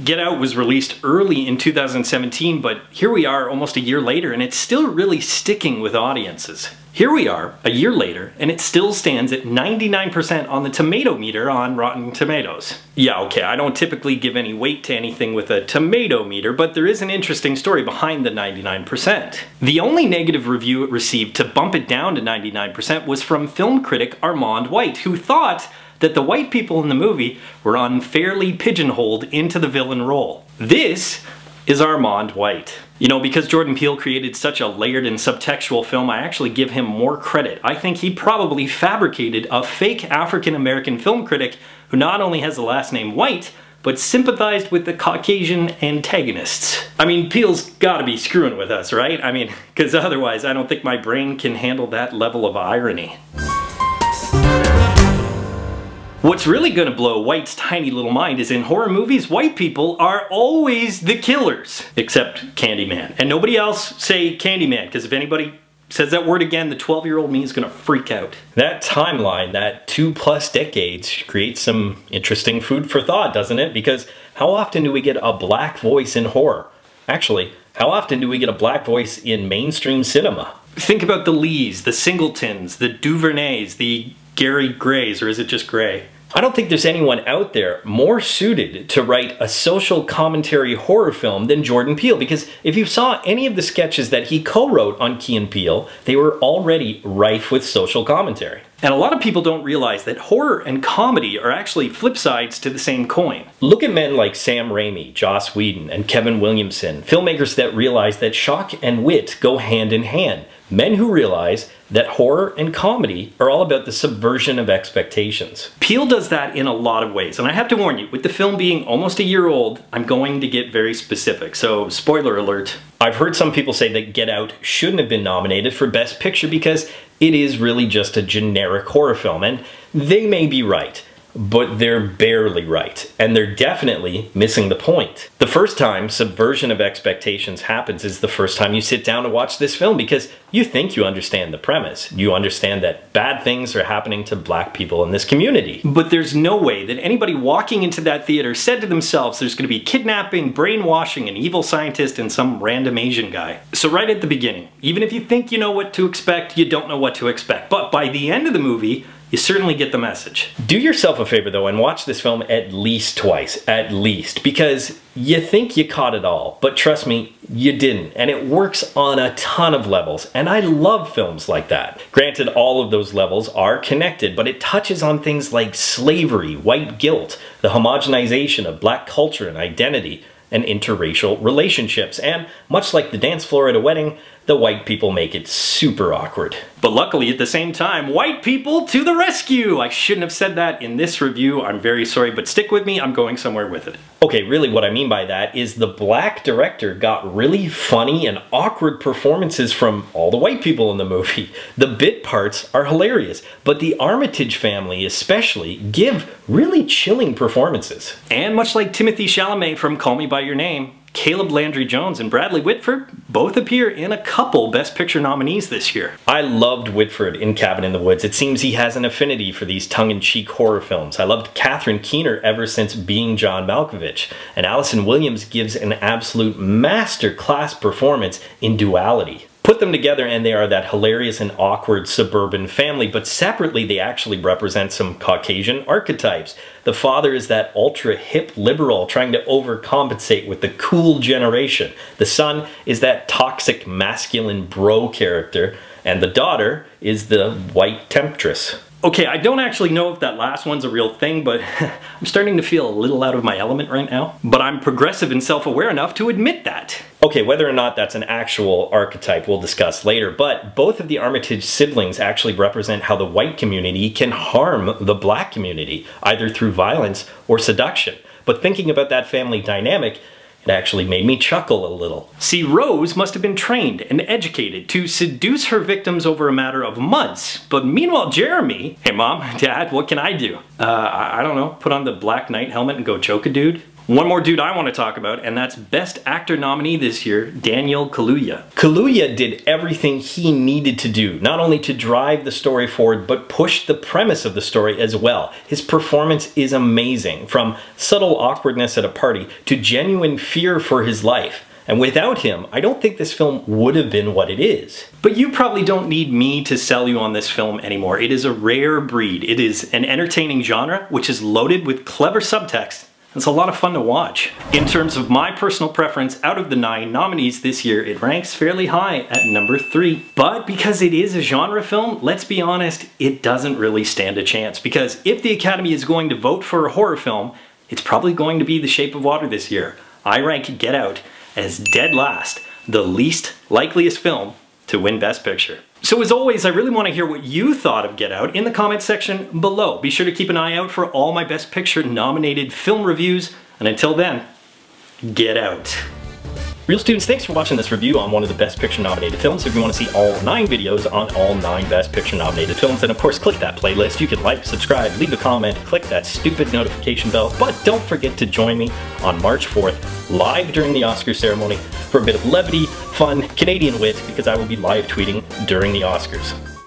Get Out was released early in 2017, but here we are almost a year later and it's still really sticking with audiences. Here we are, a year later, and it still stands at 99% on the tomato meter on Rotten Tomatoes. Yeah, okay, I don't typically give any weight to anything with a tomato meter, but there is an interesting story behind the 99%. The only negative review it received to bump it down to 99% was from film critic Armand White, who thought that the white people in the movie were unfairly pigeonholed into the villain role. This is Armand White. You know, because Jordan Peele created such a layered and subtextual film, I actually give him more credit. I think he probably fabricated a fake African-American film critic who not only has the last name White, but sympathized with the Caucasian antagonists. I mean, Peele's gotta be screwing with us, right? I mean, because otherwise I don't think my brain can handle that level of irony. What's really gonna blow White's tiny little mind is in horror movies, white people are always the killers. Except Candyman. And nobody else say Candyman, because if anybody says that word again, the 12-year-old me is gonna freak out. That timeline, that 2+ decades, creates some interesting food for thought, doesn't it? Because how often do we get a black voice in horror? Actually, how often do we get a black voice in mainstream cinema? Think about the Lees, the Singletons, the Duvernays, the Gary Grays, or is it just Gray? I don't think there's anyone out there more suited to write a social commentary horror film than Jordan Peele, because if you saw any of the sketches that he co-wrote on Key and Peele, they were already rife with social commentary. And a lot of people don't realize that horror and comedy are actually flip sides to the same coin. Look at men like Sam Raimi, Joss Whedon, and Kevin Williamson, filmmakers that realize that shock and wit go hand in hand. Men who realize that horror and comedy are all about the subversion of expectations. Peele does that in a lot of ways, and I have to warn you, with the film being almost a year old, I'm going to get very specific, so spoiler alert. I've heard some people say that Get Out shouldn't have been nominated for Best Picture because it is really just a generic horror film, and they may be right. But they're barely right, and they're definitely missing the point. The first time subversion of expectations happens is the first time you sit down to watch this film, because you think you understand the premise. You understand that bad things are happening to black people in this community. But there's no way that anybody walking into that theater said to themselves there's gonna be kidnapping, brainwashing, an evil scientist, and some random Asian guy. So right at the beginning, even if you think you know what to expect, you don't know what to expect. But by the end of the movie, you certainly get the message. Do yourself a favor though and watch this film at least twice, at least, because you think you caught it all, but trust me, you didn't, and it works on a ton of levels, and I love films like that. Granted, all of those levels are connected, but it touches on things like slavery, white guilt, the homogenization of black culture and identity, and interracial relationships, and much like the dance floor at a wedding, the white people make it super awkward. But luckily, at the same time, white people to the rescue! I shouldn't have said that in this review, I'm very sorry, but stick with me, I'm going somewhere with it. Okay, really what I mean by that is the black director got really funny and awkward performances from all the white people in the movie. The bit parts are hilarious, but the Armitage family especially give really chilling performances. And much like Timothée Chalamet from Call Me By Your Name, Caleb Landry Jones and Bradley Whitford both appear in a couple Best Picture nominees this year. I loved Whitford in Cabin in the Woods. It seems he has an affinity for these tongue-in-cheek horror films. I loved Catherine Keener ever since Being John Malkovich, and Allison Williams gives an absolute masterclass performance in Duality. Put them together and they are that hilarious and awkward suburban family, but separately they actually represent some Caucasian archetypes. The father is that ultra-hip liberal trying to overcompensate with the cool generation. The son is that toxic masculine bro character, and the daughter is the white temptress. Okay, I don't actually know if that last one's a real thing, but I'm starting to feel a little out of my element right now. But I'm progressive and self-aware enough to admit that. Okay, whether or not that's an actual archetype we'll discuss later, but both of the Armitage siblings actually represent how the white community can harm the black community, either through violence or seduction. But thinking about that family dynamic, it actually made me chuckle a little. See, Rose must have been trained and educated to seduce her victims over a matter of months, but meanwhile Jeremy, hey mom, dad, what can I do? I don't know, put on the Black Knight helmet and go choke a dude? One more dude I want to talk about, and that's Best Actor nominee this year, Daniel Kaluuya. Kaluuya did everything he needed to do, not only to drive the story forward, but push the premise of the story as well. His performance is amazing, from subtle awkwardness at a party to genuine fear for his life. And without him, I don't think this film would have been what it is. But you probably don't need me to sell you on this film anymore. It is a rare breed. It is an entertaining genre, which is loaded with clever subtext. It's a lot of fun to watch. In terms of my personal preference, out of the 9 nominees this year, it ranks fairly high at number 3. But because it is a genre film, let's be honest, it doesn't really stand a chance. Because if the Academy is going to vote for a horror film, it's probably going to be The Shape of Water this year. I rank Get Out as dead last, the least likeliest film to win Best Picture. So as always, I really want to hear what you thought of Get Out in the comments section below. Be sure to keep an eye out for all my Best Picture nominated film reviews, and until then, get out. Real students, thanks for watching this review on one of the Best Picture nominated films. If you want to see all 9 videos on all 9 Best Picture nominated films, then of course click that playlist. You can like, subscribe, leave a comment, click that stupid notification bell, but don't forget to join me on March 4th, live during the Oscar ceremony, for a bit of levity, fun, Canadian wit, because I will be live tweeting during the Oscars.